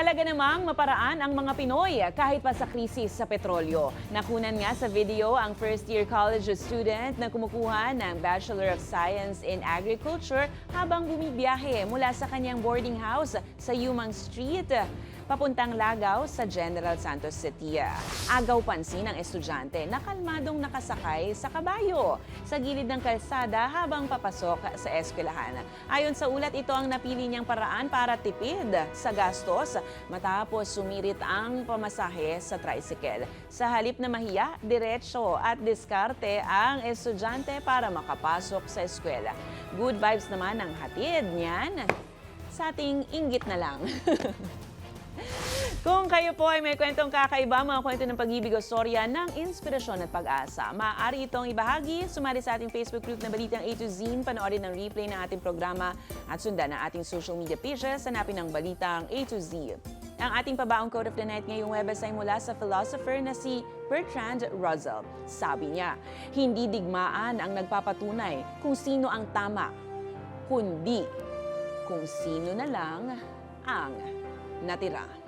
Mahalaga namang maparaan ang mga Pinoy kahit pa sa krisis sa petrolyo. Nakunan nga sa video ang first-year college student na kumukuha ng Bachelor of Science in Agriculture habang bumibiyahe mula sa kanyang boarding house sa Yumang Street papuntang Lagaw sa General Santos City. Agaw pansin ng estudyante na kalmadong nakasakay sa kabayo sa gilid ng kalsada habang papasok sa eskwelahan. Ayon sa ulat, ito ang napili niyang paraan para tipid sa gastos matapos sumirit ang pamasahe sa tricycle. Sa halip na mahiya, diretso at diskarte ang estudyante para makapasok sa eskwela. Good vibes naman ang hatid niyan sa ating inggit na lang. Kung kayo po ay may kwentong kakaiba, mga kwento ng pag-ibig o storya ng inspirasyon at pag-asa, maaari itong ibahagi, sumali sa ating Facebook group na Balitang A to Z, panoorin ang replay ng ating programa at sundan ang ating social media pages, hanapin ang Balitang A to Z. Ang ating pabaong quote of the night ngayong Huwebes ay mula sa philosopher na si Bertrand Russell. Sabi niya, hindi digmaan ang nagpapatunay kung sino ang tama, kundi kung sino na lang ang natira.